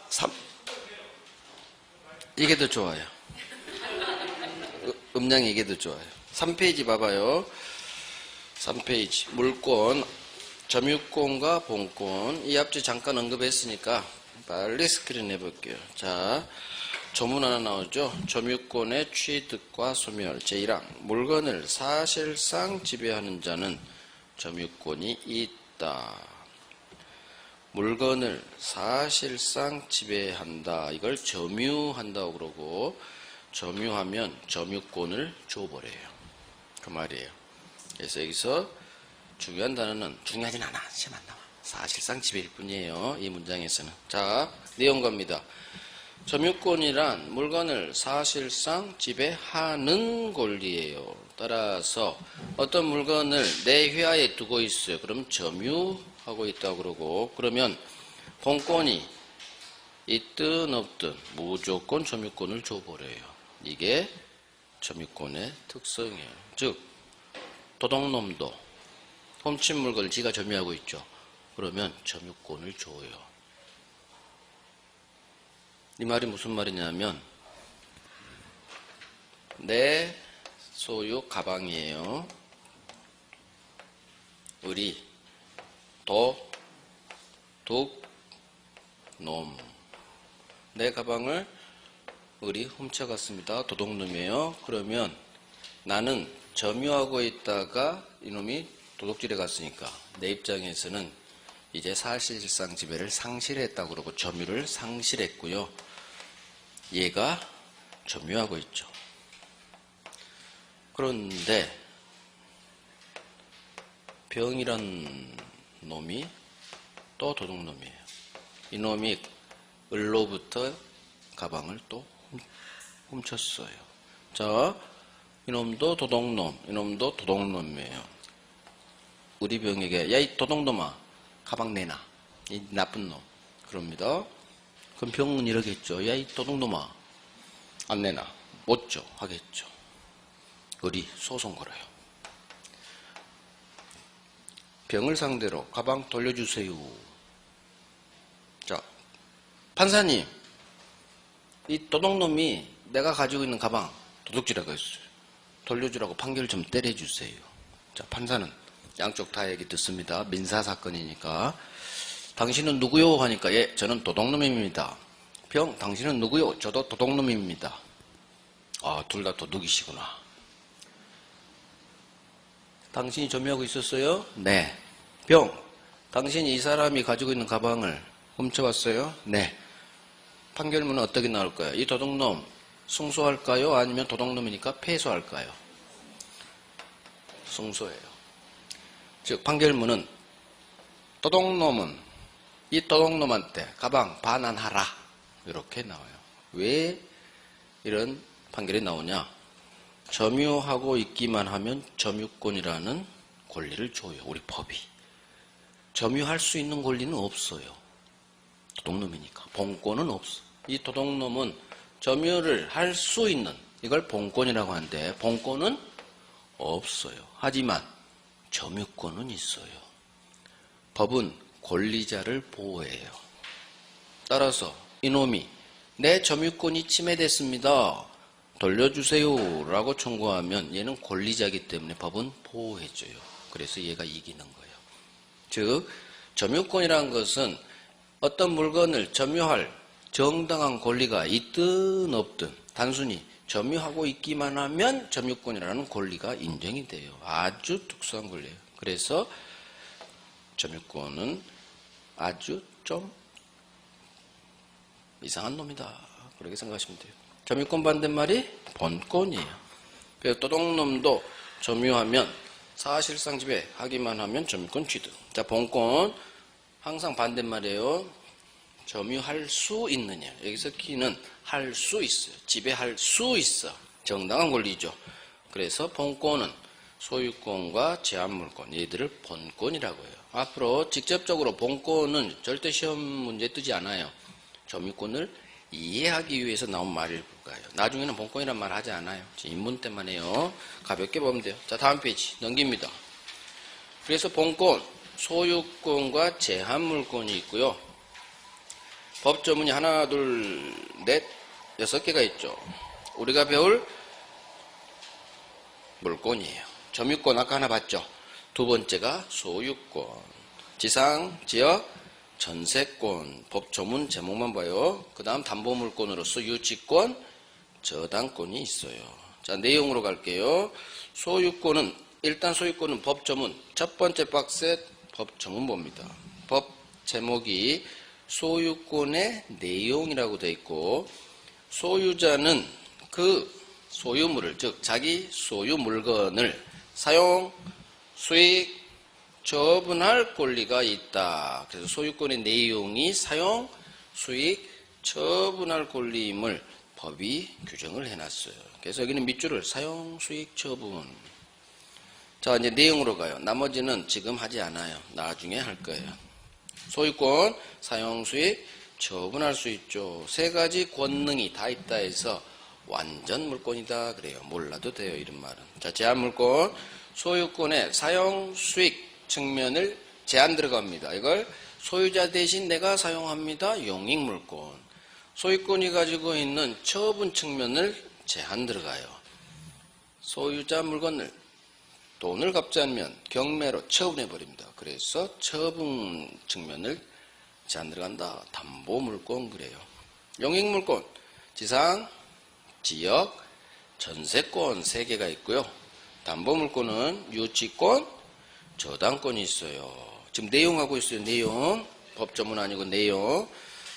3. 이게 더 좋아요. 음량이 이게 더 좋아요. 3페이지 봐봐요. 3페이지. 물권, 점유권과 본권. 이 앞뒤 잠깐 언급했으니까 빨리 스크린 해볼게요. 자, 조문 하나 나오죠. 점유권의 취득과 소멸. 제1항. 물건을 사실상 지배하는 자는 점유권이 있다. 물건을 사실상 지배한다. 이걸 점유한다고 그러고, 점유하면 점유권을 줘버려요. 그 말이에요. 그래서 여기서 중요한 단어는 중요하진 않아. 시험 안 나와. 사실상 지배일 뿐이에요. 이 문장에서는. 자, 내용 갑니다. 점유권이란 물건을 사실상 지배하는 권리예요. 따라서 어떤 물건을 내 휘하에 두고 있어요. 그럼 점유하고 있다고 그러고, 그러면 본권이 있든 없든 무조건 점유권을 줘버려요. 이게 점유권의 특성이에요. 즉 도둑놈도 훔친 물건을 지가 점유하고 있죠. 그러면 점유권을 줘요. 이 말이 무슨 말이냐면 내 소유 가방이에요. 우리 도둑놈. 내 가방을 우리 훔쳐갔습니다. 도둑놈이에요. 그러면 나는 점유하고 있다가 이놈이 도둑질해 갔으니까 내 입장에서는 이제 사실상 지배를 상실했다고 그러고 점유를 상실했고요. 얘가 점유하고 있죠. 그런데 병이란 놈이 또 도둑놈이에요. 이놈이 을로부터 가방을 또 훔쳤어요. 자, 이놈도 도둑놈, 이놈도 도둑놈이에요. 우리 병에게 야, 이 도둑놈아, 가방 내놔. 이 나쁜 놈. 그럽니다. 그럼 병은 이러겠죠. 야, 이 도둑놈아, 안 내놔. 못 줘. 하겠죠. 을이 소송 걸어요. 병을 상대로 가방 돌려주세요. 자, 판사님, 이 도둑놈이 내가 가지고 있는 가방 도둑질하고 있어요. 돌려주라고 판결 좀 때려주세요. 자, 판사는 양쪽 다 얘기 듣습니다. 민사사건이니까. 당신은 누구요? 하니까 예, 저는 도둑놈입니다. 병, 당신은 누구요? 저도 도둑놈입니다. 아, 둘 다 도둑이시구나. 당신이 점유하고 있었어요? 네. 병, 당신이 이 사람이 가지고 있는 가방을 훔쳐왔어요? 네. 판결문은 어떻게 나올까요? 이 도둑놈 승소할까요? 아니면 도둑놈이니까 패소할까요? 승소예요. 즉 판결문은 도둑놈은 이 도둑놈한테 가방 반환하라 이렇게 나와요. 왜 이런 판결이 나오냐? 점유하고 있기만 하면 점유권이라는 권리를 줘요. 우리 법이. 점유할 수 있는 권리는 없어요. 도둑놈이니까. 본권은 없어. 이 도둑놈은 점유를 할 수 있는 이걸 본권이라고 하는데 본권은 없어요. 하지만 점유권은 있어요. 법은 권리자를 보호해요. 따라서 이놈이 내 점유권이 침해됐습니다. 돌려주세요 라고 청구하면 얘는 권리자이기 때문에 법은 보호해줘요. 그래서 얘가 이기는 거예요. 즉 점유권이라는 것은 어떤 물건을 점유할 정당한 권리가 있든 없든 단순히 점유하고 있기만 하면 점유권이라는 권리가 인정이 돼요. 아주 특수한 권리예요. 그래서 점유권은 아주 좀 이상한 놈이다. 그렇게 생각하시면 돼요. 점유권 반대말이 본권이에요. 그래서 도둑놈도 점유하면 사실상 지배하기만 하면 점유권 취득. 자, 본권 항상 반대말이에요. 점유할 수 있느냐. 여기서 키는 할 수 있어요. 지배할 수 있어. 정당한 권리죠. 그래서 본권은 소유권과 제한물권, 얘들을 본권이라고 해요. 앞으로 직접적으로 본권은 절대 시험 문제에 뜨지 않아요. 점유권을 이해하기 위해서 나온 말일 거예요. 나중에는 본권이란 말 하지 않아요. 인문 때만 해요. 가볍게 보면 돼요. 자, 다음 페이지 넘깁니다. 그래서 본권, 소유권과 제한물권이 있고요. 법조문이 하나, 둘, 넷, 6개가 있죠. 우리가 배울 물권이에요. 점유권 아까 하나 봤죠. 두 번째가 소유권, 지상, 지역, 전세권, 법조문 제목만 봐요. 그 다음 담보물권으로서 유치권, 저당권이 있어요. 자, 내용으로 갈게요. 소유권은, 일단 소유권은 법조문, 첫 번째 박스에 법조문 봅니다. 법 제목이 소유권의 내용이라고 되어 있고, 소유자는 그 소유물을, 즉 자기 소유 물건을 사용, 수익, 처분할 권리가 있다. 그래서 소유권의 내용이 사용, 수익, 처분할 권리임을 법이 규정을 해놨어요. 그래서 여기는 밑줄을 사용, 수익, 처분. 자, 이제 내용으로 가요. 나머지는 지금 하지 않아요. 나중에 할 거예요. 소유권, 사용, 수익, 처분할 수 있죠. 세 가지 권능이 다 있다 해서 완전 물권이다 그래요. 몰라도 돼요, 이런 말은. 자, 제한물권, 소유권의 사용, 수익 측면을 제한 들어갑니다. 이걸 소유자 대신 내가 사용합니다. 용익물권. 소유권이 가지고 있는 처분 측면을 제한 들어가요. 소유자 물건을 돈을 갚지 않으면 경매로 처분해버립니다. 그래서 처분 측면을 제한 들어간다. 담보물권 그래요. 용익물권, 지상, 지역, 전세권 3개가 있고요. 담보물권은 유치권, 저당권이 있어요. 지금 내용하고 있어요. 내용. 법조문 아니고 내용.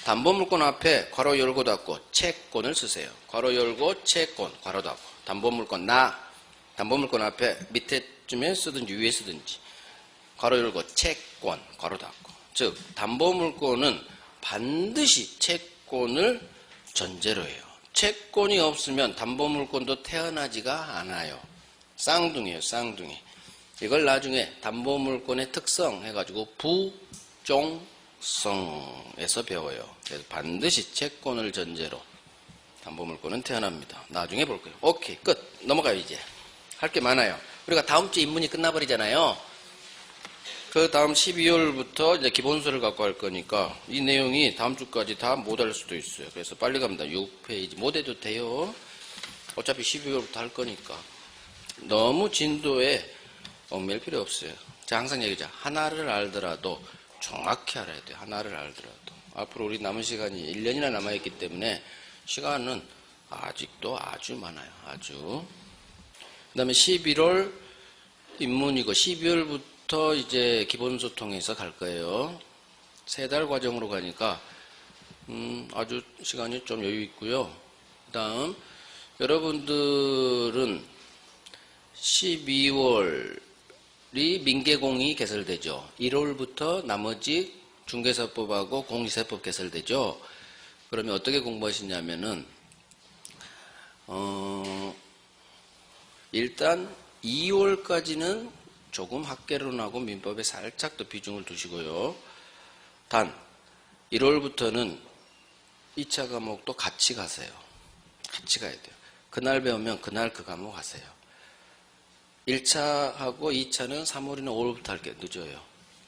담보물권 앞에 괄호 열고 닫고 채권을 쓰세요. 괄호 열고 채권, 괄호 닫고. 담보물권 담보물권 앞에 밑에쯤에 쓰든지 위에 쓰든지 괄호 열고 채권, 괄호 닫고. 즉 담보물권은 반드시 채권을 전제로 해요. 채권이 없으면 담보물권도 태어나지가 않아요. 쌍둥이에요, 쌍둥이. 이걸 나중에 담보물권의 특성 해가지고 부종성에서 배워요. 그래서 반드시 채권을 전제로 담보물권은 태어납니다. 나중에 볼 거예요. 오케이, 끝. 넘어가요, 이제. 할 게 많아요. 우리가 다음 주 입문이 끝나버리잖아요. 그 다음 12월부터 이제 기본서를 갖고 할 거니까 이 내용이 다음 주까지 다 못 할 수도 있어요. 그래서 빨리 갑니다. 6페이지. 못 해도 돼요. 어차피 12월부터 할 거니까. 너무 진도에 얽매일 필요 없어요. 제가 항상 얘기하죠. 하나를 알더라도 정확히 알아야 돼요. 하나를 알더라도. 앞으로 우리 남은 시간이 1년이나 남아있기 때문에 시간은 아직도 아주 많아요. 아주. 그 다음에 11월 입문이고 12월부터 이제 기본소통에서 갈 거예요. 3달 과정으로 가니까 아주 시간이 좀 여유 있고요. 그 다음 여러분들은 12월이 민계공이 개설되죠. 1월부터 나머지 중개사법하고 공시세법 개설되죠. 그러면 어떻게 공부하시냐면은 일단 2월까지는 조금 학개론하고 민법에 살짝 더 비중을 두시고요. 단 1월부터는 2차 과목도 같이 가세요. 같이 가야 돼요. 그날 배우면 그날 그 과목 하세요. 1차하고 2차는 3월이나 5월부터 할게요.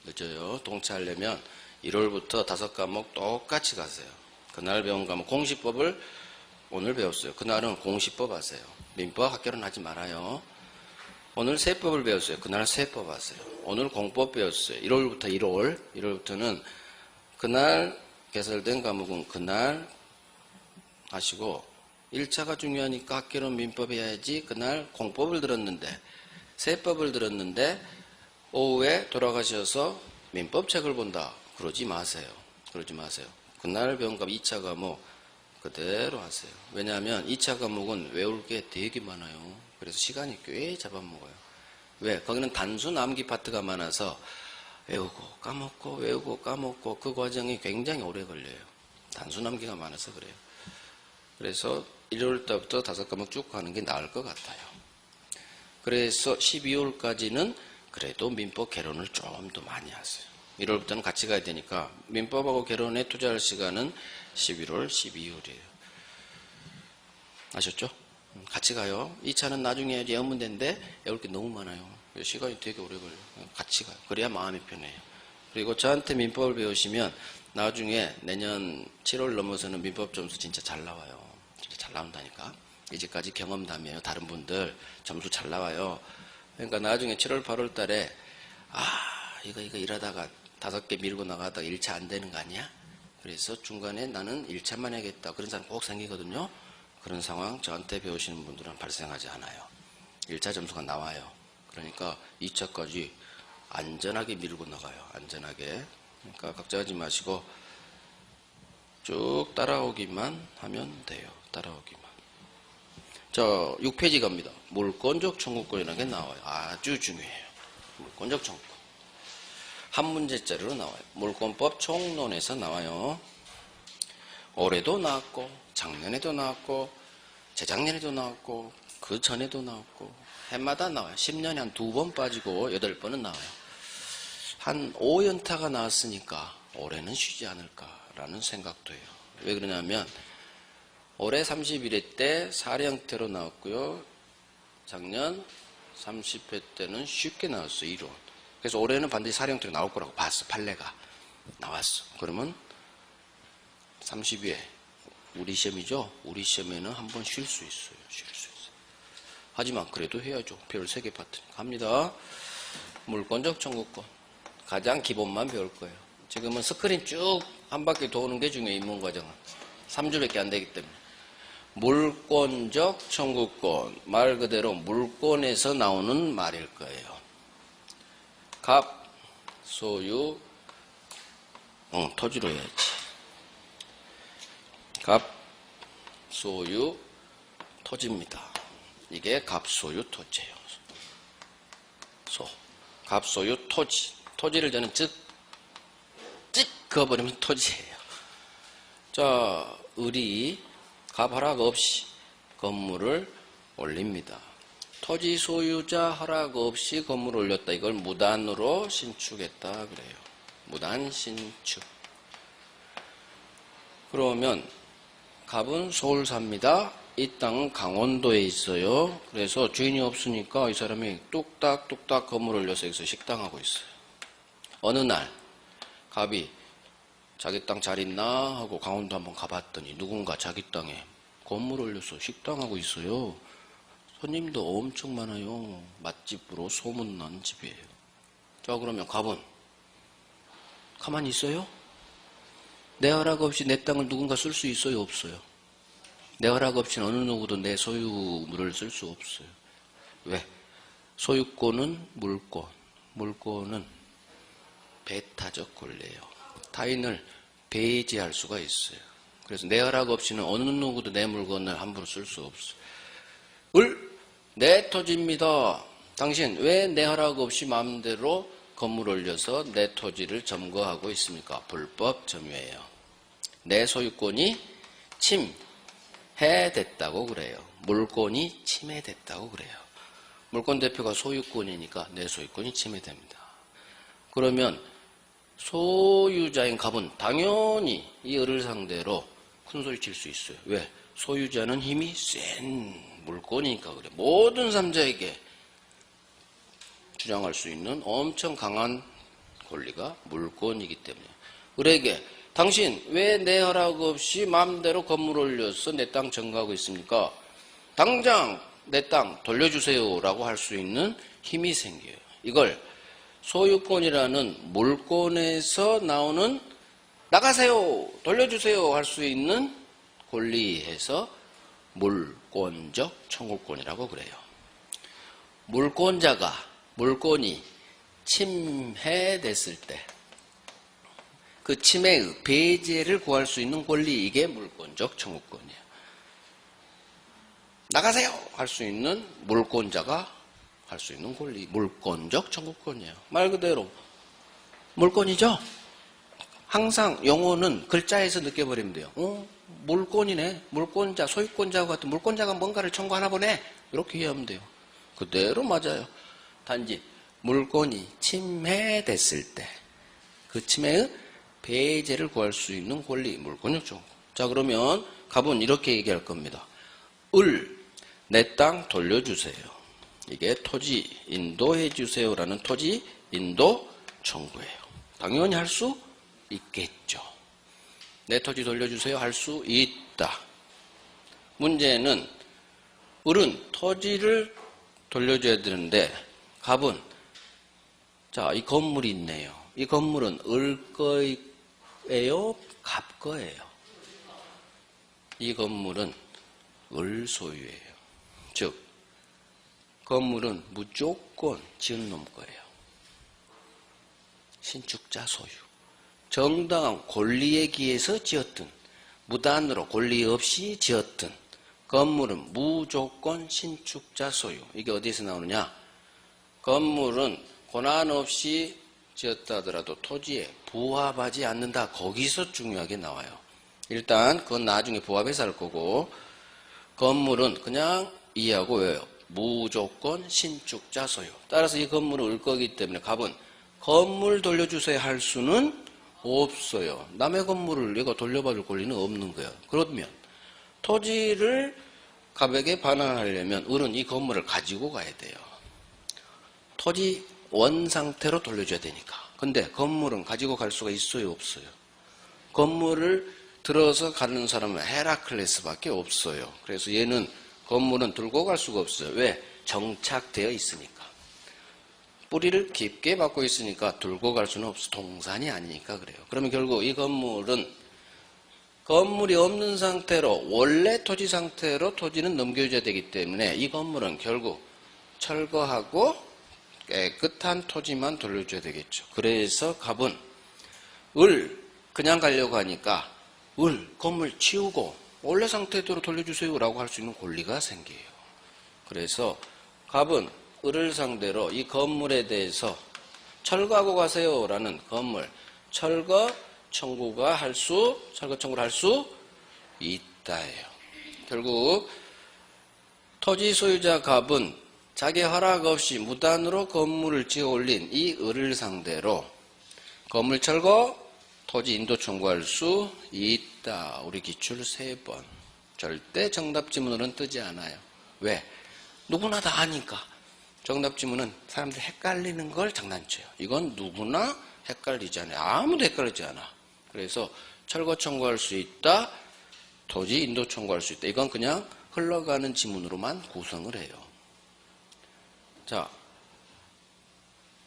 늦어요. 동차하려면 1월부터 5과목 똑같이 가세요. 그날 배운 과목 공시법을 오늘 배웠어요. 그날은 공시법 하세요. 민법 학개론 하지 말아요. 오늘 세법을 배웠어요. 그날 세법 하세요. 오늘 공법 배웠어요. 1월부터 1월부터는 그날 개설된 과목은 그날 하시고 1차가 중요하니까 학개론 민법 해야지. 그날 공법을 들었는데 세법을 들었는데 오후에 돌아가셔서 민법 책을 본다. 그러지 마세요. 그날 배운 과목 2차 과목 그대로 하세요. 왜냐하면 2차 과목은 외울 게 되게 많아요. 그래서 시간이 꽤 잡아먹어요. 왜? 거기는 단순 암기 파트가 많아서 외우고 까먹고 그 과정이 굉장히 오래 걸려요. 단순 암기가 많아서 그래요. 그래서 1월 달부터 5과목 쭉 가는 게 나을 것 같아요. 그래서 12월까지는 그래도 민법 개론을 좀 더 많이 하세요. 1월부터는 같이 가야 되니까 민법하고 개론에 투자할 시간은 11월, 12월이에요. 아셨죠? 같이 가요. 2차는 나중에 해야지 연문대인데 외울 게 너무 많아요. 시간이 되게 오래 걸려요. 같이 가요. 그래야 마음이 편해요. 그리고 저한테 민법을 배우시면 나중에 내년 7월 넘어서는 민법 점수 진짜 잘 나와요. 진짜 잘 나온다니까. 이제까지 경험담이에요. 다른 분들 점수 잘 나와요. 그러니까 나중에 7월 8월 달에 이거 일하다가 5개 밀고 나가다가 1차 안 되는 거 아니야? 그래서 중간에 나는 1차만 해야겠다. 그런 사람 꼭 생기거든요. 그런 상황 저한테 배우시는 분들은 발생하지 않아요. 1차 점수가 나와요. 그러니까 2차까지 안전하게 밀고 나가요. 안전하게. 그러니까 걱정하지 마시고 쭉 따라오기만 하면 돼요. 따라오기만. 자, 6페이지 갑니다. 물권적 청구권이라는 게 나와요. 아주 중요해요. 물권적 청구권. 한 문제짜리로 나와요. 물권법 총론에서 나와요. 올해도 나왔고 작년에도 나왔고 재작년에도 나왔고 그 전에도 나왔고 해마다 나와요. 10년에 한 2번 빠지고 8번은 나와요. 한 5연타가 나왔으니까 올해는 쉬지 않을까라는 생각도 해요. 왜 그러냐면 올해 31회 때 사례형태로 나왔고요. 작년 30회 때는 쉽게 나왔어요. 이론. 그래서 올해는 반드시 사례형태로 나올 거라고 봤어. 판례가 나왔어. 그러면 32회 우리 시험이죠. 우리 시험에는 한번 쉴 수 있어요. 쉴 수 있어요. 하지만 그래도 해야죠. 별 3개 파트니까. 갑니다. 물권적 청구권. 가장 기본만 배울 거예요. 지금은 스크린 쭉 한 바퀴 도는 게 중요해요. 입문과정은. 3주밖에 안 되기 때문에. 물권적 청구권. 말 그대로 물권에서 나오는 말일 거예요. 갑, 소유, 토지로 해야지. 갑, 소유, 토지입니다. 이게 갑, 소유, 토지예요. 갑, 소유, 토지. 토지를 저는 찍 그어버리면 토지예요. 자, 을이 갑 허락 없이 건물을 올립니다. 토지 소유자 허락 없이 건물을 올렸다. 이걸 무단으로 신축했다 그래요. 무단 신축. 그러면 갑은 서울 삽니다. 이 땅은 강원도에 있어요. 그래서 주인이 없으니까 이 사람이 뚝딱뚝딱 건물을 올려서 여기서 식당하고 있어요. 어느 날 갑이 자기 땅 잘 있나 하고 강원도 한번 가봤더니 누군가 자기 땅에 건물을 올려서 식당하고 있어요. 손님도 엄청 많아요. 맛집으로 소문난 집이에요. 자, 그러면 갑은 가만히 있어요? 내 허락 없이 내 땅을 누군가 쓸 수 있어요? 없어요? 내 허락 없이는 어느 누구도 내 소유물을 쓸 수 없어요. 왜? 소유권은 물권. 물권은 배타적 권리예요. 타인을 배제할 수가 있어요. 그래서 내 허락 없이는 어느 누구도 내 물건을 함부로 쓸 수 없어요. 내 토지입니다. 당신 왜 내 허락 없이 마음대로 건물 올려서 내 토지를 점거하고 있습니까? 불법 점유예요. 내 소유권이 침해됐다고 그래요. 물권이 침해됐다고 그래요. 물권 대표가 소유권이니까 내 소유권이 침해됩니다. 그러면 소유자인 갑은 당연히 이 을을 상대로 큰소리 칠 수 있어요. 왜? 소유자는 힘이 센 물권이니까 그래. 모든 삼자에게 주장할 수 있는 엄청 강한 권리가 물권이기 때문에 을에게 당신 왜 내 허락 없이 마음대로 건물 올려서 내 땅 점거하고 있습니까? 당장 내 땅 돌려주세요 라고 할 수 있는 힘이 생겨요. 이걸 소유권이라는 물권에서 나오는 나가세요 돌려주세요 할 수 있는 권리에서 물권적 청구권이라고 그래요. 물권이 침해됐을 때 그 침해의 배제를 구할 수 있는 권리, 이게 물권적 청구권이에요. 나가세요 할 수 있는 물권자가 할 수 있는 권리, 물권적 청구권이에요. 말 그대로 물권이죠. 항상 용어는 글자에서 느껴버리면 돼요. 물권이네. 물권자, 소유권자와 같은 물권자가 뭔가를 청구하나 보네. 이렇게 이해하면 돼요. 그대로 맞아요. 단지 물권이 침해됐을 때 그 침해의 배제를 구할 수 있는 권리, 물권적 청구. 자, 그러면 갑은 이렇게 얘기할 겁니다. 내 땅 돌려주세요. 이게 토지 인도해 주세요라는 토지 인도 청구예요. 당연히 할 수 있겠죠. 내 토지 돌려주세요 할 수 있다. 문제는 을은 토지를 돌려줘야 되는데 갑은 자, 이 건물이 있네요. 이 건물은 을 거예요? 갑 거예요? 이 건물은 을 소유예요. 즉 건물은 무조건 지은 놈 거예요. 신축자 소유. 정당한 권리에 기해서 지었든 무단으로 권리 없이 지었든 건물은 무조건 신축자 소유. 이게 어디서 나오느냐? 건물은 고난 없이 지었다 하더라도 토지에 부합하지 않는다. 거기서 중요하게 나와요. 일단 그건 나중에 부합해서 할 거고 건물은 그냥 이해하고 외워요. 무조건 신축자 소유. 따라서 이 건물은 을 거기 때문에 갑은 건물 돌려주세요 할 수는 없어요. 남의 건물을 얘가 돌려받을 권리는 없는 거예요. 그러면 토지를 갑에게 반환하려면 을은 이 건물을 가지고 가야 돼요. 토지 원 상태로 돌려줘야 되니까. 근데 건물은 가지고 갈 수가 있어요, 없어요? 건물을 들어서 가는 사람은 헤라클레스밖에 없어요. 그래서 얘는 건물은 들고 갈 수가 없어요. 왜? 정착되어 있으니까. 뿌리를 깊게 박고 있으니까 들고 갈 수는 없어. 동산이 아니니까 그래요. 그러면 결국 이 건물은 건물이 없는 상태로 원래 토지 상태로 토지는 넘겨줘야 되기 때문에 이 건물은 결국 철거하고 깨끗한 토지만 돌려줘야 되겠죠. 그래서 갑은 을 그냥 가려고 하니까 을 건물 치우고 원래 상태대로 돌려주세요 라고 할 수 있는 권리가 생겨요. 그래서 갑은 을을 상대로 이 건물에 대해서 철거하고 가세요 라는 건물 철거 청구를 할 수 있다예요. 결국 토지 소유자 갑은 자기 허락 없이 무단으로 건물을 지어 올린 이 을을 상대로 건물 철거, 토지 인도 청구할 수 있다. 우리 기출 3번. 절대 정답 지문으로는 뜨지 않아요. 왜? 누구나 다 아니까. 정답 지문은 사람들이 헷갈리는 걸 장난쳐요. 이건 누구나 헷갈리지 않아요. 아무도 헷갈리지 않아. 그래서 철거 청구할 수 있다. 토지 인도 청구할 수 있다. 이건 그냥 흘러가는 지문으로만 구성을 해요. 자,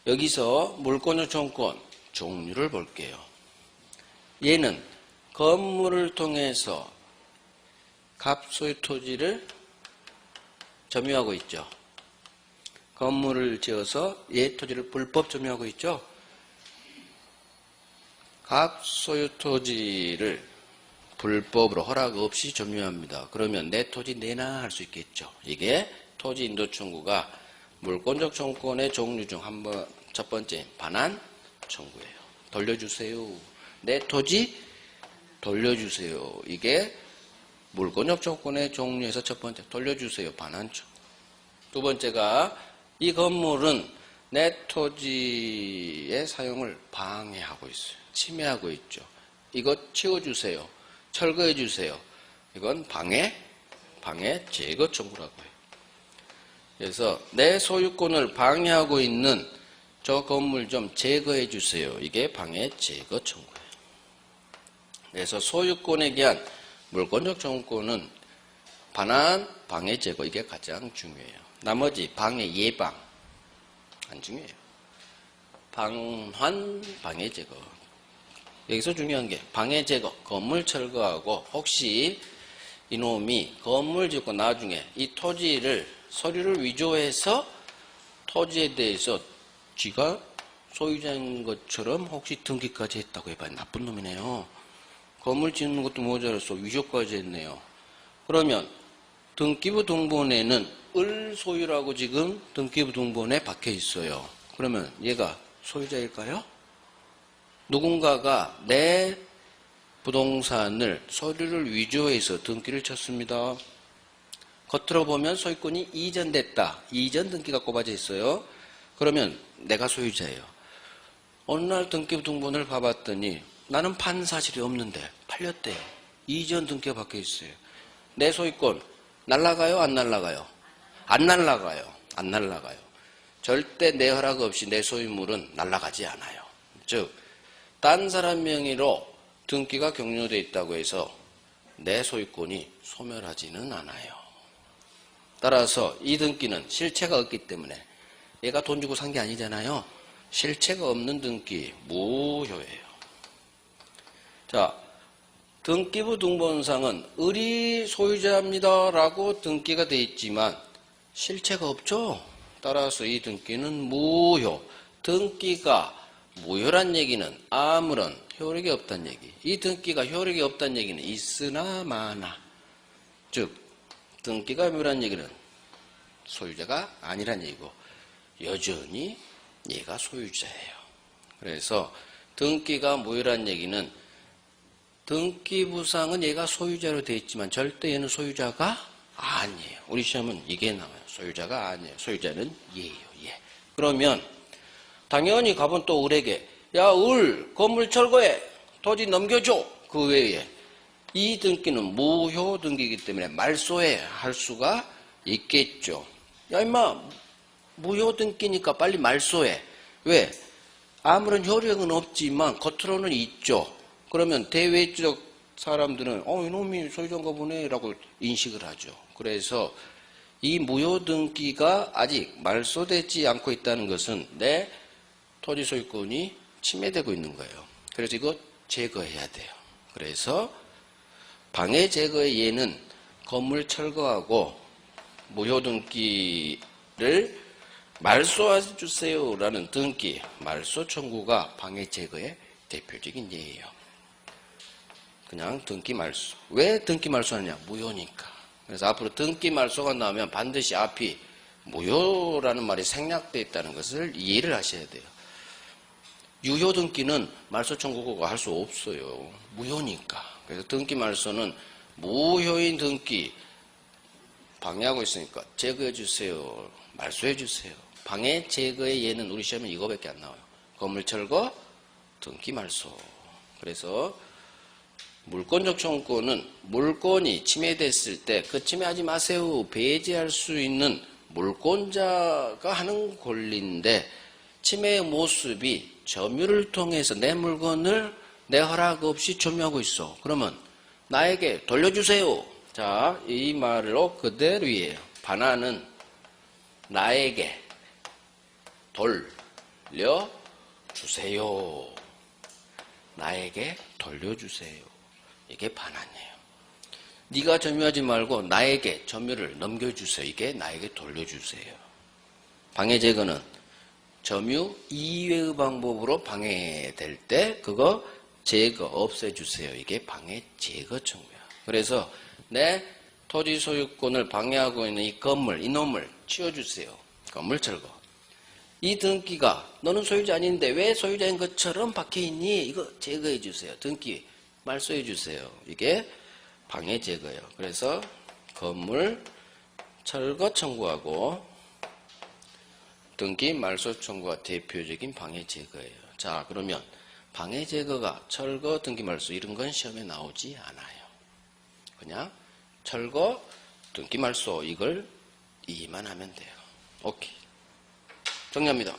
여기서 물권 요청권 종류를 볼게요. 얘는 건물을 통해서 갑소유 토지를 점유하고 있죠. 건물을 지어서 얘 토지를 불법 점유하고 있죠. 갑소유 토지를 불법으로 허락 없이 점유합니다. 그러면 내 토지 내놔 할 수 있겠죠. 이게 토지 인도 청구가 물권적 청구권의 종류 중 첫 번째 반환 청구예요. 돌려주세요. 내 토지 돌려주세요. 이게 물권적 청구권의 종류에서 첫 번째 돌려주세요. 반환 청구. 두 번째가 이 건물은 내 토지의 사용을 방해하고 있어요. 침해하고 있죠. 이거 치워주세요. 철거해주세요. 이건 방해 제거 청구라고 해요. 그래서 내 소유권을 방해하고 있는 저 건물 좀 제거해 주세요. 이게 방해 제거 청구예요. 그래서 소유권에 대한 물권적 청구권은 반환, 방해 제거 이게 가장 중요해요. 나머지 방해 예방 안 중요해요. 방환, 방해 제거. 여기서 중요한 게 방해 제거, 건물 철거하고 혹시 이놈이 건물 짓고 나중에 이 토지를 서류를 위조해서 토지에 대해서 쥐가 소유자인 것처럼 혹시 등기까지 했다고 해봐요. 나쁜 놈이네요. 건물 짓는 것도 모자라서 위조까지 했네요. 그러면 등기부 등본에는 을 소유라고 지금 등기부 등본에 박혀 있어요. 그러면 얘가 소유자일까요? 누군가가 내 부동산을 서류를 위조해서 등기를 쳤습니다. 겉으로 보면 소유권이 이전됐다. 이전 등기가 꼽아져 있어요. 그러면 내가 소유자예요. 어느 날 등기부 등본을 봐봤더니 나는 판 사실이 없는데 팔렸대요. 이전 등기가 박혀 있어요. 내 소유권 날라가요? 안 날라가요? 안 날라가요. 안 날라가요. 절대 내 허락 없이 내 소유물은 날라가지 않아요. 즉 딴 사람 명의로 등기가 격려되어 있다고 해서 내 소유권이 소멸하지는 않아요. 따라서 이 등기는 실체가 없기 때문에 얘가 돈 주고 산 게 아니잖아요. 실체가 없는 등기 무효예요. 자, 등기부 등본상은 을이 소유자입니다 라고 등기가 되어 있지만 실체가 없죠. 따라서 이 등기는 무효. 등기가 무효란 얘기는 아무런 효력이 없다는 얘기. 이 등기가 효력이 없다는 얘기는 있으나 마나. 즉 등기가 무효란 얘기는 소유자가 아니란 얘기고 여전히 얘가 소유자예요. 그래서 등기가 무효란 얘기는 등기부상은 얘가 소유자로 되어 있지만 절대 얘는 소유자가 아니에요. 우리 시험은 이게 나와요. 소유자가 아니에요. 소유자는 얘예요. 얘. 그러면 당연히 갑은 또 을에게 야, 을 건물 철거해. 토지 넘겨줘. 그 외에 이 등기는 무효 등기이기 때문에 말소해 할 수가 있겠죠. 야, 임마 무효 등기니까 빨리 말소해. 왜? 아무런 효력은 없지만 겉으로는 있죠. 그러면 대외적 사람들은 이놈이 소유자인가 보네 라고 인식을 하죠. 그래서 이 무효 등기가 아직 말소되지 않고 있다는 것은 내 토지 소유권이 침해되고 있는 거예요. 그래서 이거 제거해야 돼요. 그래서 방해 제거의 예는 건물 철거하고 무효 등기를 말소해 주세요라는 등기, 말소 청구가 방해 제거의 대표적인 예예요. 그냥 등기 말소. 왜 등기 말소하느냐? 무효니까. 그래서 앞으로 등기 말소가 나오면 반드시 앞이 무효라는 말이 생략되어 있다는 것을 이해를 하셔야 돼요. 유효 등기는 말소 청구가 할 수 없어요. 무효니까. 그래서 등기 말소는 무효인 등기 방해하고 있으니까 제거해 주세요. 말소해 주세요. 방해 제거의 예는 우리 시험에 이거밖에 안 나와요. 건물 철거, 등기 말소. 그래서 물권적 청구권은 물권이 침해됐을 때 그 침해하지 마세요. 배제할 수 있는 물권자가 하는 권리인데 침해의 모습이 점유를 통해서 내 물건을 내 허락 없이 점유하고 있어. 그러면 나에게 돌려주세요. 자, 이 말로 그대로예요. 반환은 나에게 돌려주세요. 나에게 돌려주세요. 이게 반환이에요. 네가 점유하지 말고 나에게 점유를 넘겨주세요. 이게 나에게 돌려주세요. 방해 제거는 점유 이외의 방법으로 방해될 때 그거 제거 없애주세요. 이게 방해 제거 청구야. 그래서 내 토지 소유권을 방해하고 있는 이 건물, 이놈을 치워주세요. 건물 철거. 이 등기가 너는 소유자 아닌데 왜 소유자인 것처럼 박혀있니? 이거 제거해주세요. 등기 말소해주세요. 이게 방해 제거예요. 그래서 건물 철거 청구하고 등기 말소 청구가 대표적인 방해 제거예요. 자, 그러면 방해 제거가 철거, 등기 말소 이런 건 시험에 나오지 않아요. 그냥 철거, 등기 말소 이걸 이해만 하면 돼요. 오케이. 정리합니다.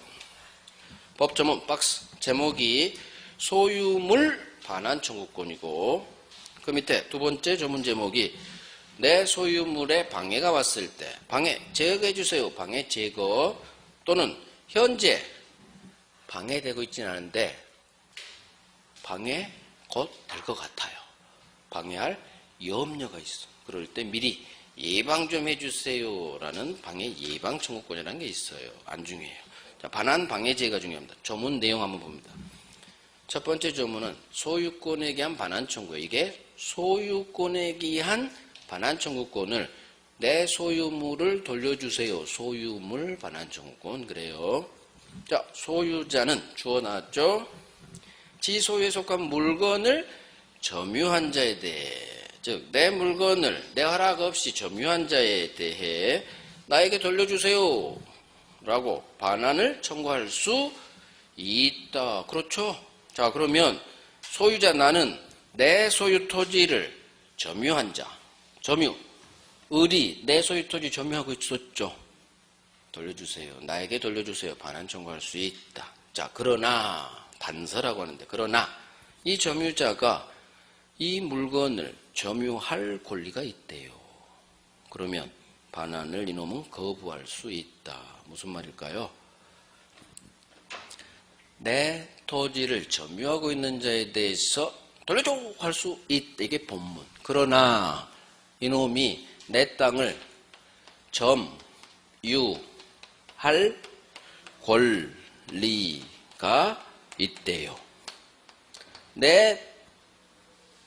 법조문 박스 제목이 소유물 반환 청구권이고 그 밑에 두 번째 조문 제목이 내 소유물에 방해가 왔을 때 방해 제거해 주세요. 방해 제거 또는 현재 방해되고 있지는 않은데 방해 곧 될 것 같아요. 방해할 염려가 있어. 그럴 때 미리 예방 좀 해주세요 라는 방해 예방 청구권이라는 게 있어요. 안 중요해요. 자, 반환 방해 제거가 중요합니다. 조문 내용 한번 봅니다. 첫 번째 조문은 소유권에 기한 반환 청구예요. 이게 소유권에 기한 반환 청구권을 내 소유물을 돌려주세요. 소유물 반환 청구권 그래요. 자, 소유자는 주어 나왔죠. 지 소유에 속한 물건을 점유한 자에 대해 즉 내 물건을 내 허락 없이 점유한 자에 대해 나에게 돌려주세요 라고 반환을 청구할 수 있다. 그렇죠? 자, 그러면 소유자 나는 내 소유 토지를 점유한 자 점유 을이 내 소유 토지 점유하고 있었죠. 돌려주세요. 나에게 돌려주세요. 반환 청구할 수 있다. 자, 그러나 단서라고 하는데, 그러나 이 점유자가 이 물건을 점유할 권리가 있대요. 그러면 반환을 이놈은 거부할 수 있다. 무슨 말일까요? 내 토지를 점유하고 있는 자에 대해서 돌려줘 할 수 있다. 이게 본문. 그러나 이놈이 내 땅을 점유할 권리가 있대요. 내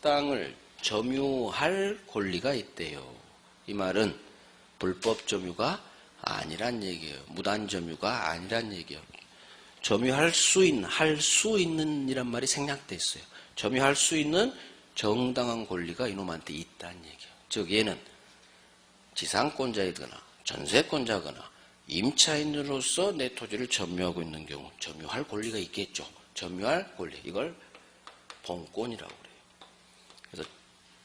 땅을 점유할 권리가 있대요. 이 말은 불법 점유가 아니란 얘기예요. 무단 점유가 아니란 얘기예요. 점유할 수 있는, 할 수 있는 이란 말이 생략돼 있어요. 점유할 수 있는 정당한 권리가 이놈한테 있다는 얘기예요. 즉 얘는 지상권자이거나 전세권자거나 임차인으로서 내 토지를 점유하고 있는 경우 점유할 권리가 있겠죠. 점유할 권리, 이걸 본권이라고 그래요. 그래서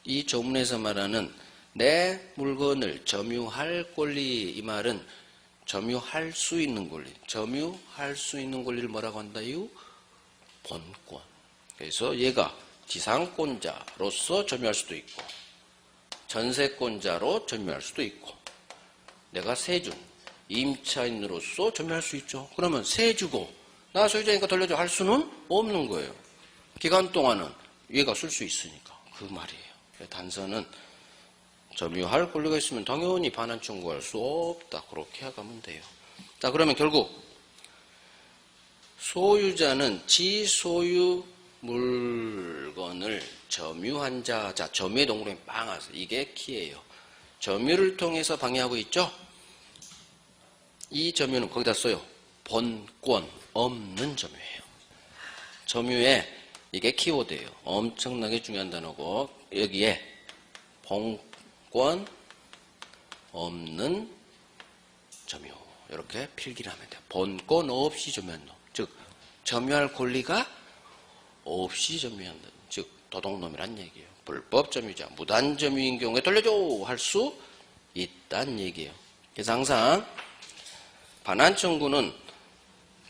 이 조문에서 말하는 내 물건을 점유할 권리, 이 말은 점유할 수 있는 권리, 점유할 수 있는 권리를 뭐라고 한다요? 본권. 그래서 얘가 지상권자로서 점유할 수도 있고 전세권자로 점유할 수도 있고 내가 세준 임차인으로서 점유할 수 있죠. 그러면 세 주고 나 소유자니까 돌려줘 할 수는 없는 거예요. 기간 동안은 얘가 쓸 수 있으니까. 그 말이에요. 단서는 점유할 권리가 있으면 당연히 반환 청구할 수 없다. 그렇게 해가면 돼요. 자, 그러면 결국 소유자는 지소유 물건을 점유한 자, 점유의 동그라미 빵 하세요. 이게 키예요. 점유를 통해서 방해하고 있죠. 이 점유는 거기다 써요. 본권 없는 점유예요. 점유에 이게 키워드예요. 엄청나게 중요한 단어고 여기에 본권 없는 점유 이렇게 필기를 하면 돼요. 본권 없이 점유한 놈. 즉 점유할 권리가 없이 점유한다. 즉 도둑놈이란 얘기예요. 불법 점유자, 무단 점유인 경우에 돌려줘 할 수 있다는 얘기예요. 그래서 항상 반환 청구는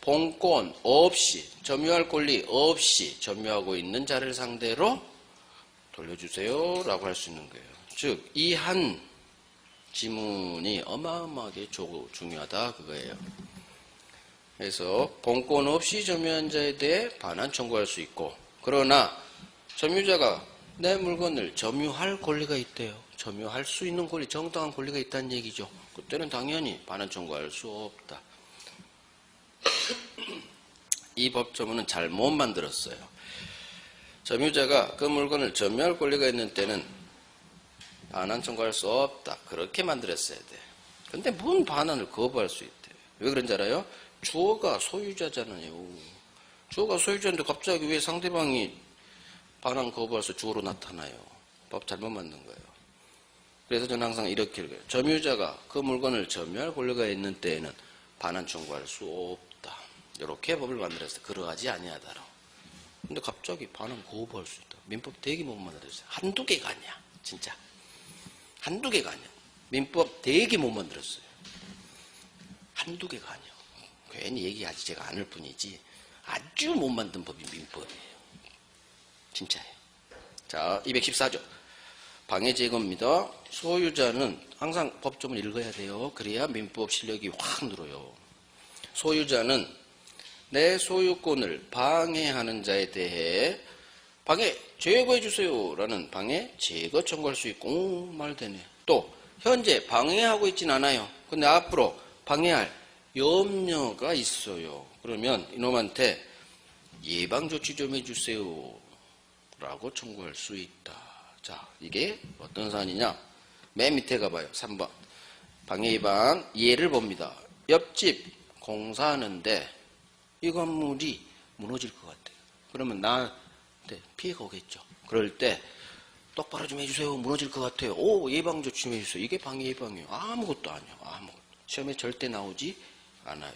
본권 없이, 점유할 권리 없이 점유하고 있는 자를 상대로 돌려주세요 라고 할 수 있는 거예요. 즉 이 한 지문이 어마어마하게 중요하다 그거예요. 그래서 본권 없이 점유한 자에 대해 반환 청구할 수 있고, 그러나 점유자가 내 물건을 점유할 권리가 있대요. 점유할 수 있는 권리, 정당한 권리가 있다는 얘기죠. 그때는 당연히 반환 청구할 수 없다. 이 법조문은 잘못 만들었어요. 점유자가 그 물건을 점유할 권리가 있는 때는 반환 청구할 수 없다. 그렇게 만들었어야 돼. 근데 뭔 반환을 거부할 수 있대. 왜 그런지 알아요? 주어가 소유자잖아요. 주어가 소유자인데 갑자기 왜 상대방이 반환 거부해서 주어로 나타나요? 법 잘못 만든 거예요. 그래서 저는 항상 이렇게 읽어요. 점유자가 그 물건을 점유할 권리가 있는 때에는 반환 청구할 수 없다. 이렇게 법을 만들었어요. 그러하지 아니하다로. 근데 갑자기 반환 거부할 수 있다. 민법 되게 못 만들었어요. 한두 개가 아니야. 진짜. 한두 개가 아니야. 민법 되게 못 만들었어요. 한두 개가 아니야. 괜히 얘기하지 제가 않을 뿐이지 아주 못 만든 법이 민법이에요. 진짜예요. 자, 214조. 방해 제거입니다. 소유자는 항상 법조문 읽어야 돼요. 그래야 민법 실력이 확 늘어요. 소유자는 내 소유권을 방해하는 자에 대해 방해 제거해 주세요 라는 방해 제거 청구할 수 있고, 말 되네. 또 현재 방해하고 있진 않아요. 근데 앞으로 방해할 염려가 있어요. 그러면 이놈한테 예방조치 좀 해주세요 라고 청구할 수 있다. 자, 이게 어떤 사안이냐? 맨 밑에 가봐요. 3번. 방해 예방 예를 봅니다. 옆집 공사하는데 이 건물이 무너질 것 같아요. 그러면 나한테 피해가 오겠죠. 그럴 때 똑바로 좀 해주세요. 무너질 것 같아요. 오, 예방조치 좀 해주세요. 이게 방해 예방이에요. 아무것도 아니에요. 아무것도. 시험에 절대 나오지 않아요.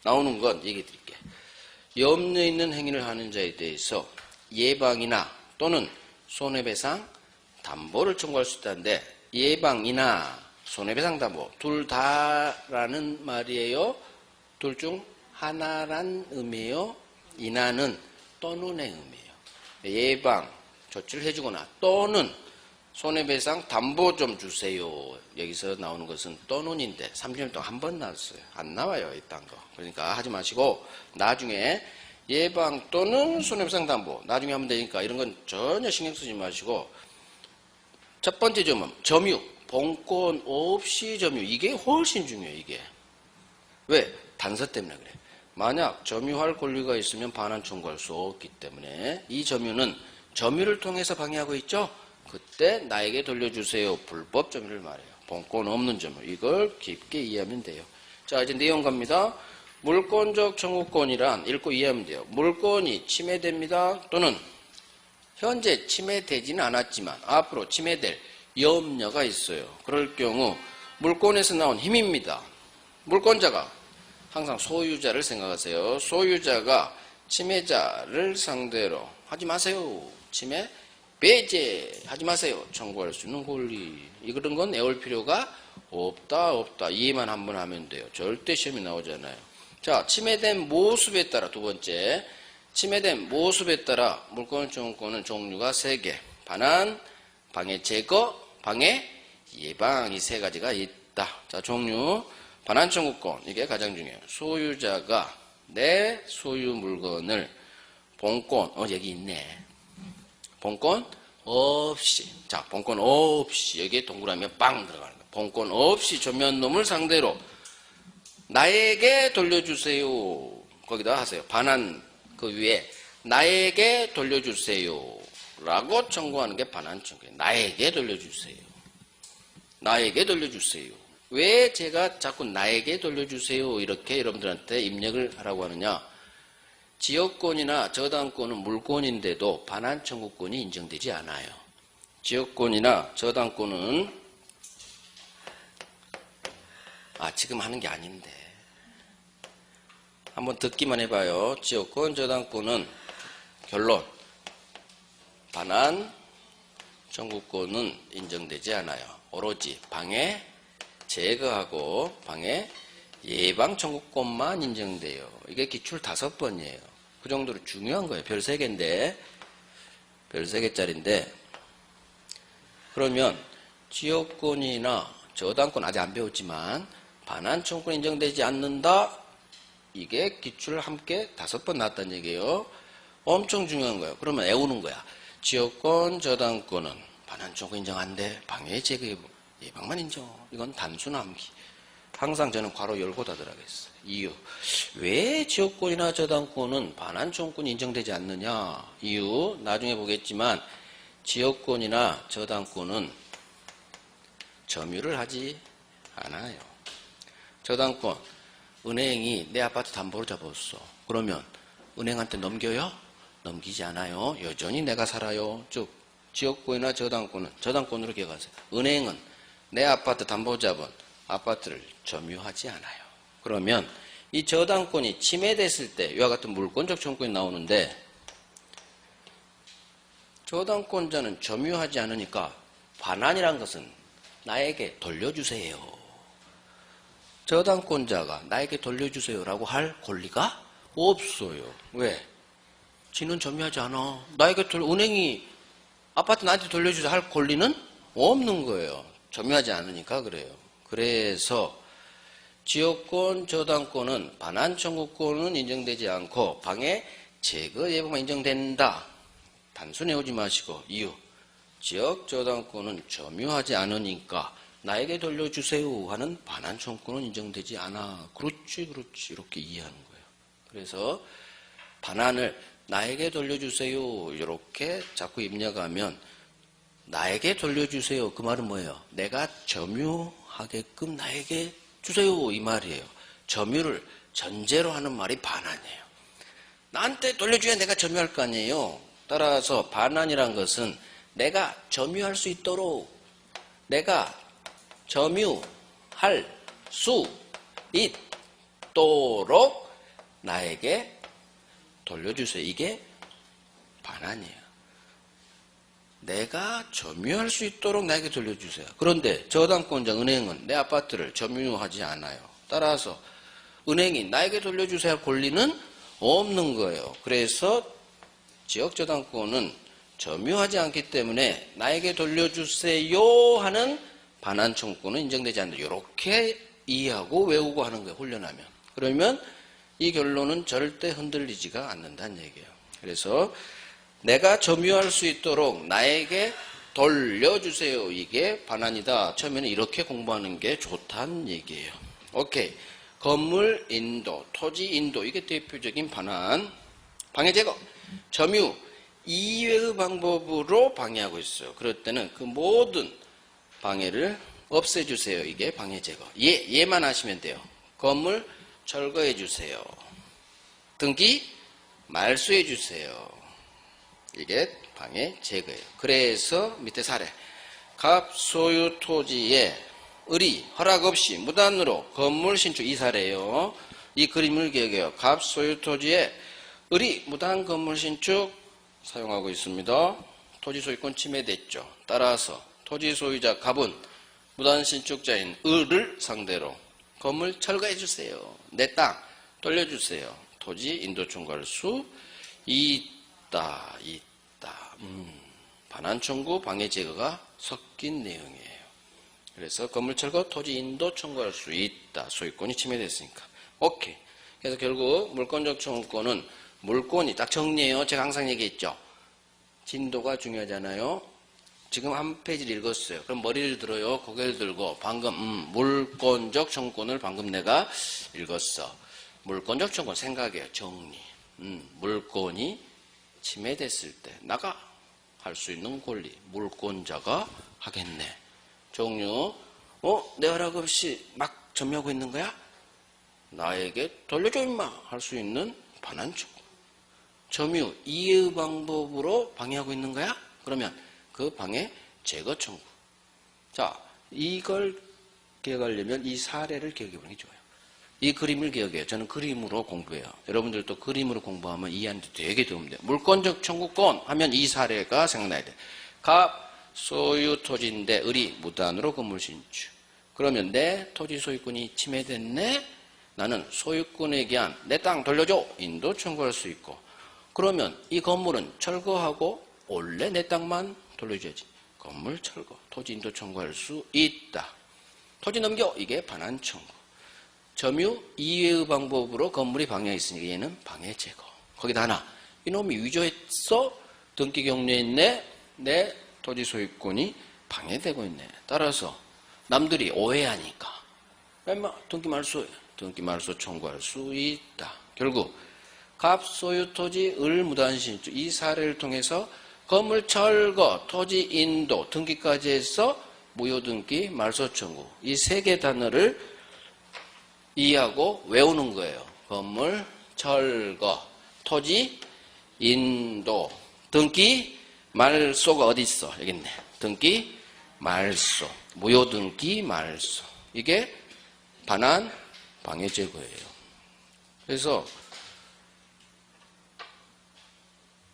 나오는 건 얘기해 드릴게요. 염려 있는 행위를 하는 자에 대해서 예방이나 또는 손해배상 담보를 청구할 수 있다는데, 예방이나 손해배상 담보 둘 다라는 말이에요? 둘 중 하나란 의미예요? 인하는 또는의 의미예요. 예방, 조치를 해주거나 또는 손해배상 담보 좀 주세요. 여기서 나오는 것은 또는인데 30년 동안 한 번 나왔어요. 안 나와요. 이딴 거. 그러니까 하지 마시고 나중에 예방 또는 손해배상 담보 나중에 하면 되니까 이런 건 전혀 신경 쓰지 마시고 첫 번째 점은 점유. 본권 없이 점유. 이게 훨씬 중요해요. 이게. 왜? 단서 때문에 그래. 만약 점유할 권리가 있으면 반환 청구할 수 없기 때문에 이 점유는 점유를 통해서 방해하고 있죠. 그때 나에게 돌려주세요. 불법 점유를 말해요. 본권 없는 점유. 이걸 깊게 이해하면 돼요. 자, 이제 내용 갑니다. 물권적 청구권이란 읽고 이해하면 돼요. 물권이 침해됩니다. 또는 현재 침해되지는 않았지만 앞으로 침해될 염려가 있어요. 그럴 경우 물권에서 나온 힘입니다. 물권자가 항상 소유자를 생각하세요. 소유자가 침해자를 상대로 하지 마세요. 침해 배제하지 마세요. 청구할 수 있는 권리. 이런 건 애올 필요가 없다. 이해만 한번 하면 돼요. 절대 시험이 나오잖아요. 자, 침해된 모습에 따라 두 번째. 침해된 모습에 따라 물권 청구권은 종류가 3개. 반환, 방해 제거, 방해 예방 이 3가지가 있다. 자, 종류. 반환 청구권. 이게 가장 중요해요. 소유자가 내 소유 물건을 본권, 여기 있네. 본권 없이. 자, 본권 없이. 여기에 동그라미에 빵 들어가는 거야. 본권 없이 점유한 놈을 상대로 나에게 돌려주세요. 거기다 하세요. 반환 그 위에 나에게 돌려주세요. 라고 청구하는 게 반환 청구예요. 나에게 돌려주세요. 나에게 돌려주세요. 왜 제가 자꾸 나에게 돌려주세요. 이렇게 여러분들한테 입력을 하라고 하느냐. 지역권이나 저당권은 물권인데도 반환 청구권이 인정되지 않아요. 지역권이나 저당권은 지금 하는 게 아닌데 한번 듣기만 해봐요. 지역권, 저당권은 결론 반환 청구권은 인정되지 않아요. 오로지 방해 제거하고 방해 예방 청구권만 인정돼요. 이게 기출 5번이에요. 그 정도로 중요한 거예요. 별 3개인데 별 3개짜리인데 그러면 지역권이나 저당권 아직 안 배웠지만 반환 청구권 인정되지 않는다. 이게 기출 함께 5번 나왔다는 얘기예요. 엄청 중요한 거예요. 그러면 외우는 거야. 지역권, 저당권은 반환 청구권 인정 안 돼. 방해 제거 예방만 인정. 이건 단순 암기. 항상 저는 괄호 열고 닫으라겠어요. 이유. 왜 지역권이나 저당권은 반환 청구권이 인정되지 않느냐. 이유. 나중에 보겠지만 지역권이나 저당권은 점유를 하지 않아요. 저당권. 은행이 내 아파트 담보로 잡았어. 그러면 은행한테 넘겨요? 넘기지 않아요. 여전히 내가 살아요. 즉 지역권이나 저당권은 저당권으로 기억하세요. 은행은 내 아파트 담보 잡은 아파트를 점유하지 않아요. 그러면 이 저당권이 침해됐을 때 이와 같은 물권적 청구권이 나오는데 저당권자는 점유하지 않으니까 반환이란 것은 나에게 돌려주세요. 저당권자가 나에게 돌려주세요라고 할 권리가 없어요. 왜? 지는 점유하지 않아. 나에게 은행이 아파트 나한테 돌려주세요 할 권리는 없는 거예요. 점유하지 않으니까 그래요. 그래서 지역권, 저당권은 반환 청구권은 인정되지 않고 방해 제거 예방만 인정된다. 단순히 오지 마시고 이유. 지역 저당권은 점유하지 않으니까 나에게 돌려주세요 하는 반환 청구권은 인정되지 않아. 그렇지 이렇게 이해하는 거예요. 그래서 반환을 나에게 돌려주세요 이렇게 자꾸 입력하면 나에게 돌려주세요. 그 말은 뭐예요? 내가 점유하게끔 나에게 주세요 이 말이에요. 점유를 전제로 하는 말이 반환이에요. 나한테 돌려줘야 내가 점유할 거 아니에요. 따라서 반환이란 것은 내가 점유할 수 있도록 내가 점유할 수 있도록 나에게 돌려주세요. 이게 반환이에요. 내가 점유할 수 있도록 나에게 돌려주세요. 그런데 저당권자 은행은 내 아파트를 점유하지 않아요. 따라서 은행이 나에게 돌려주세요 할 권리는 없는 거예요. 그래서 지역저당권은 점유하지 않기 때문에 나에게 돌려주세요 하는 반환 청구권은 인정되지 않는다. 이렇게 이해하고 외우고 하는 거예요. 훈련하면. 그러면 이 결론은 절대 흔들리지가 않는다는 얘기예요. 그래서 내가 점유할 수 있도록 나에게 돌려주세요. 이게 반환이다. 처음에는 이렇게 공부하는 게 좋다는 얘기예요. 오케이. 건물 인도, 토지 인도. 이게 대표적인 반환. 방해 제거. 점유 이외의 방법으로 방해하고 있어요. 그럴 때는 그 모든 방해를 없애주세요. 이게 방해 제거. 얘만 하시면 돼요. 건물 철거해주세요. 등기 말소해주세요. 이게 방해 제거예요. 그래서 밑에 사례. 갑 소유 토지에 의리 허락 없이 무단으로 건물 신축. 이 사례예요. 이 그림을 기억해요. 갑 소유 토지에 의리 무단 건물 신축 사용하고 있습니다. 토지 소유권 침해됐죠. 따라서 토지 소유자 갑은 무단 신축자인 을을 상대로 건물 철거해 주세요. 내 땅 돌려주세요. 토지 인도 청구할 수 있다. 반환 청구 방해 제거가 섞인 내용이에요. 그래서 건물 철거 토지 인도 청구할 수 있다. 소유권이 침해됐으니까. 오케이. 그래서 결국 물권적 청구권은 물권이 딱 정리해요. 제가 항상 얘기했죠. 진도가 중요하잖아요. 지금 한 페이지를 읽었어요. 그럼 머리를 들어요. 고개를 들고 방금 물권적 청구권을 방금 내가 읽었어. 물권적 청구권 생각해요. 정리. 물권이 침해됐을 때 나가 할 수 있는 권리. 물권자가 하겠네. 종류. 내 허락 없이 막 점유하고 있는 거야? 나에게 돌려줘 임마 할 수 있는 반환 청구. 점유 이해의 방법으로 방해하고 있는 거야? 그러면 그 방해 제거 청구. 자, 이걸 기억하려면 이 사례를 기억해 보는 게 좋아요. 이 그림을 기억해요. 저는 그림으로 공부해요. 여러분들도 그림으로 공부하면 이해하는데 되게 도움 돼요. 물권적 청구권 하면 이 사례가 생각나야 돼. 갑 소유 토지인데 을이 무단으로 건물 신축. 그러면 내 토지 소유권이 침해됐네? 나는 소유권에 기한 내 땅 돌려줘. 인도 청구할 수 있고. 그러면 이 건물은 철거하고 원래 내 땅만 돌려줘야지. 건물 철거, 토지 인도 청구할 수 있다. 토지 넘겨. 이게 반환 청구. 점유 이외의 방법으로 건물이 방해했으니까 얘는 방해 제거. 거기다 하나. 이놈이 위조했어? 등기 경로했네? 내 토지 소유권이 방해되고 있네. 따라서 남들이 오해하니까 얼마 등기 말소 청구할 수 있다. 결국 갑 소유 토지 을 무단 신축 이 사례를 통해서 건물 철거, 토지 인도, 등기까지 해서 무효 등기, 말소 청구 이 세 개 단어를 이해하고 외우는 거예요. 건물 철거, 토지 인도, 등기 말소가 어디 있어? 여기 있네. 등기 말소, 무효 등기 말소 이게 반환 방해 제거예요. 그래서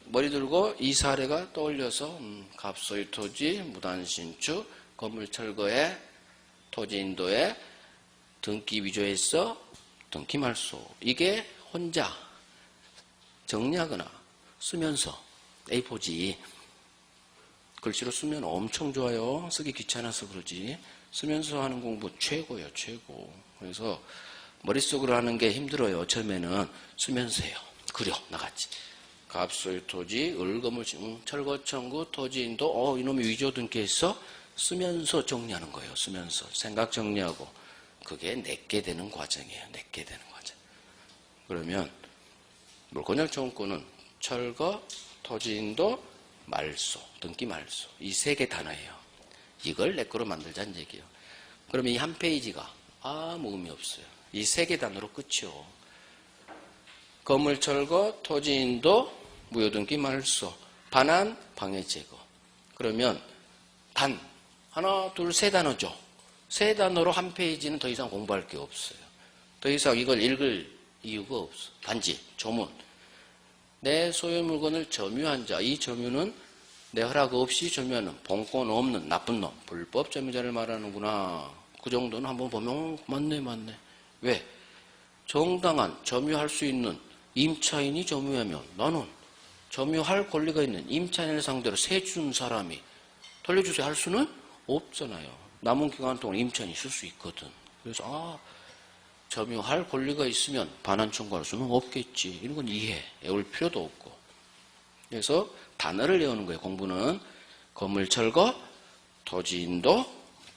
머리 들고 이 사례가 떠올려서 갑소유 토지 무단 신축 건물 철거에 토지 인도에 등기 위조해서 등기 말소 이게 혼자 정리하거나 쓰면서 A4지 글씨로 쓰면 엄청 좋아요. 쓰기 귀찮아서 그러지. 쓰면서 하는 공부 최고예요. 최고. 그래서 머릿속으로 하는 게 힘들어요. 처음에는 쓰면서 해요. 그려 나같이. 갑소유 토지, 을건물 철거 청구, 토지 인도 이놈이 위조 등기했어? 쓰면서 정리하는 거예요. 쓰면서. 생각 정리하고. 그게 내게 되는 과정이에요. 내게 되는 과정. 그러면 물권적 청구권은 철거, 토지 인도, 말소, 등기 말소. 이 세 개 단어예요. 이걸 내 거로 만들자는 얘기예요. 그러면 이 한 페이지가 아무 의미 없어요. 이 세 개 단어로 끝이요. 건물 철거, 토지 인도, 무효 등기 말소, 반환, 방해 제거. 그러면 단 하나, 둘, 세 단어죠. 세 단어로 한 페이지는 더 이상 공부할 게 없어요. 더 이상 이걸 읽을 이유가 없어. 단지 조문. 내 소유 물건을 점유한 자. 이 점유는 내 허락 없이 점유하는 본권 없는 나쁜 놈. 불법 점유자를 말하는구나. 그 정도는 한번 보면 맞네. 왜? 정당한 점유할 수 있는 임차인이 점유하면 나는 점유할 권리가 있는 임차인을 상대로 세 준 사람이 돌려주세요 할 수는 없잖아요. 남은 기간 동안 임차인이 쓸 수 있거든. 그래서 점유할 권리가 있으면 반환 청구할 수는 없겠지. 이런 건 이해, 외울 필요도 없고. 그래서 단어를 외우는 거예요. 공부는 건물 철거, 토지 인도,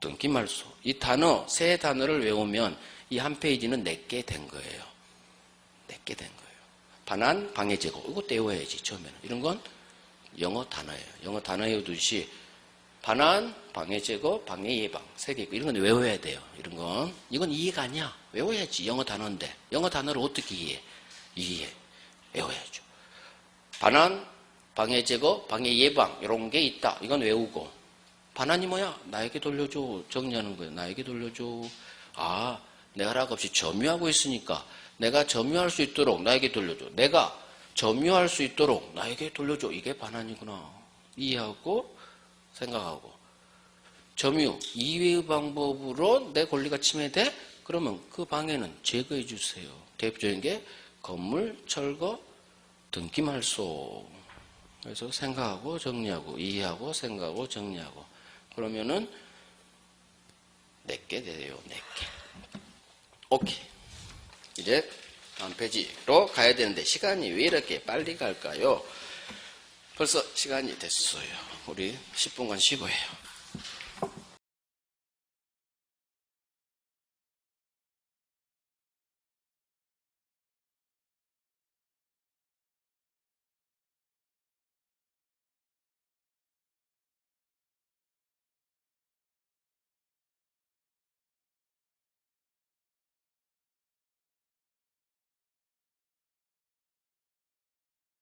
등기 말소. 이 단어, 세 단어를 외우면 이 한 페이지는 내게 된 거예요. 내게 된 거예요. 반환, 방해, 제거. 이것도 외워야지, 처음에는. 이런 건 영어 단어예요. 영어 단어 외우듯이 반환, 방해, 제거, 방해, 예방. 세 개 있고, 이런 건 외워야 돼요. 이런 건. 이건 이해가 아니야. 외워야지. 영어 단어인데. 영어 단어를 어떻게 이해? 외워야죠. 반환, 방해, 제거, 방해, 예방. 이런 게 있다. 이건 외우고. 반환이 뭐야? 나에게 돌려줘. 정리하는 거예요. 나에게 돌려줘. 내가 허락 없이 점유하고 있으니까 내가 점유할 수 있도록 나에게 돌려줘. 내가 점유할 수 있도록 나에게 돌려줘. 이게 반환이구나. 이해하고 생각하고. 점유 이외의 방법으로 내 권리가 침해돼? 그러면 그 방해는 제거해 주세요. 대표적인 게 건물, 철거, 등기 말소. 그래서 생각하고 정리하고 이해하고 생각하고 정리하고 그러면은 내게 돼요. 내게. 오케이. 이제 다음 페이지로 가야 되는데 시간이 왜 이렇게 빨리 갈까요? 벌써 시간이 됐어요. 우리 10분간 쉬고 해요.